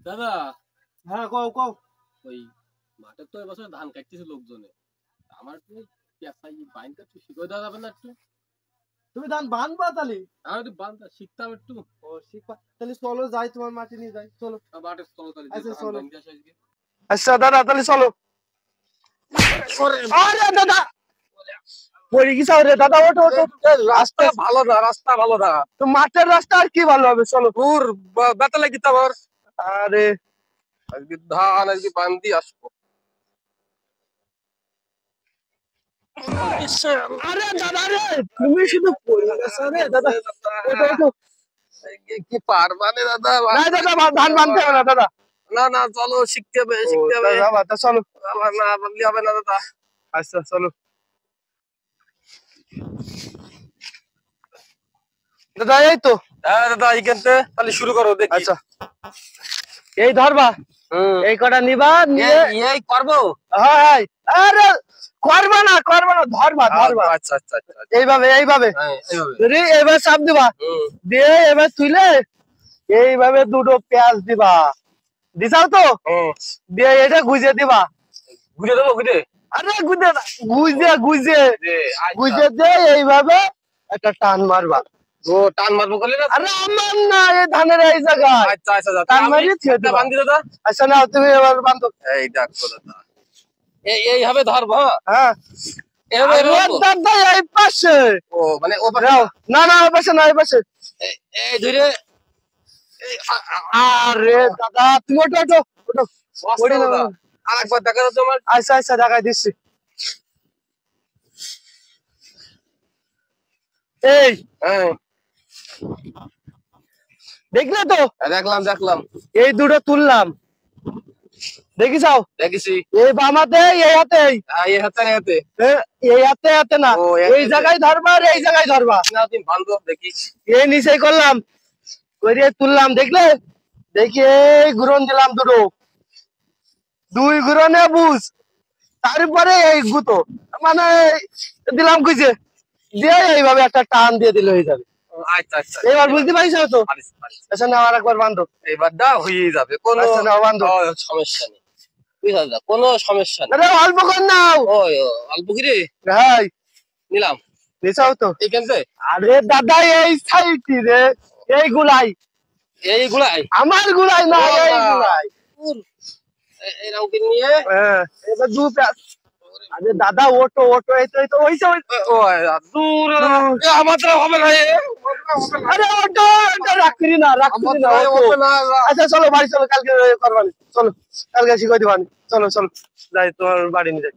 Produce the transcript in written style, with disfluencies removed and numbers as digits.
দাদা। হ্যাঁ কও কও। ওই মাঠে তো এবছর ধান কাটতেছে লোকজনে, আমার একটু পেঁচাই বাইন কাটতে শিখে দেওয়া যাবে না একটু? তুমি ধান বানবা তাহলে? আমি একটু বান্ধা শিখতাম একটু। ও শিখবা তাহলে, চলো যাই তোমার মাটি নিয়ে যাই, চলো। মাঠে চলো তাহলে, আচ্ছা ধান চলো। বাইন আসে আজকে। আচ্ছা দাদা তাহলে চলো। আরে দাদা পড়ে গেছে রে দাদা, ওঠো ওঠো। রাস্তা ভালো না, রাস্তা ভালো না। তো মাঠের রাস্তা আর কি ভালো হবে, চলো। দূর ব্যথা লাগি তো আবার। আরে আজকে ধান আজকে বান্ধি আসবো। আরে দাদা রে, তুমি শুধু পড়ে গেছো রে দাদা। ওঠো ওঠো। কি পারবা না দাদা? না দাদা ধান বানতে হবে না দাদা। না না, চলো শিখতে হবে, শিখতে হবে। দাদা চলো। আবার না বানলে হবে না দাদা। আচ্ছা চলো দাদা, এই তো। হ্যাঁ দাদা, এইখান থেকে তাহলে শুরু করো দেখি। আচ্ছা এই ধরবা, এই কটা নিবা, নিয়ে এই করবো। হ্যাঁ আরে করবা না ধরবা ধরবা। আচ্ছা আচ্ছা আচ্ছা। এইভাবে এইভাবে এইভাবে এবার চাপ দিবা, দিয়ে এবার তুইলে এইভাবে দুটো পেঁয়াজ দিবা, দিছাও তো? দিয়ে এটা গুজে দিবা। ঘুরে দেবো, ঘুরে। আরে গুজে না, গুজে গুজে দিয়ে এইভাবে একটা টান মারবা। ও টান মারবো করলে না? আরে আমার না, এই ধানের এই জায়গায় আচ্ছা আচ্ছা টান মারিয়ে ছেড়ে দিবা। বান্ধি দাদা। আচ্ছা না, তুমি এবার বান্ধো। এই দেখো দাদা, এইভাবে ধরবো। হ্যাঁ এইভাবে দাদা এই পাশে। ও মানে ও না না ওই পাশে না, এই পাশে। এই ধরে। আরে দাদা তুমি ওঠো ওঠো ওঠো। ওঠো না আরেকবার দেখা যাচ্ছে আমার। আচ্ছা আচ্ছা দেখাই দিচ্ছি। এই দেখলে তো? দেখলাম দেখলাম। এই দুটো তুললাম, দেখিসাও? দেখেছি। এই বামাতে, এই হাতে, এই হাতে হাতে, এই হাতে হাতে না, এই জায়গায় ধরবা আর এই জায়গায় ধরবা। না তুমি বান্ধব দেখি। এই নিচে করলাম, করে তুললাম, দেখলে? দেখি এই ঘুরন দিলাম দুটো, দুই ঘুরনে বুঝ, তারপরে এই গুতো মানে দিলাম খুঁজে দিয়ে এইভাবে একটা টান দিয়ে দিলে হয়ে যাবে। আচ্ছা আচ্ছা, এবার বুঝতে পারিস তো? আচ্ছা না, আর একবার বান্ধব। এবার দা হয়ে যাবে, কোনো সমস্যা নেই। বুঝলা, কোনো সমস্যা নেই। অল্প কর নাও। ওই অল্প করে ভাই নিলাম। নিচাও তো এইখান থেকে? আরে দাদা এই সাইডটি রে, এইগুলাই আমার গুলাই না, এইগুলাই এই রাউকে নিয়ে এবার দু পেঁয়াজ। আরে দাদা ওটো ওটো, এই তো এই তো ওইসে দূর আমার তো হবে না। আরে ওটো ওটা রাখবি না, রাখবি না। আচ্ছা চলো বাড়ি চলো, কালকে করবানি, চলো কালকে শিখাই দিবানি, চলো চলো যাই তোমার বাড়ি নিয়ে যাই।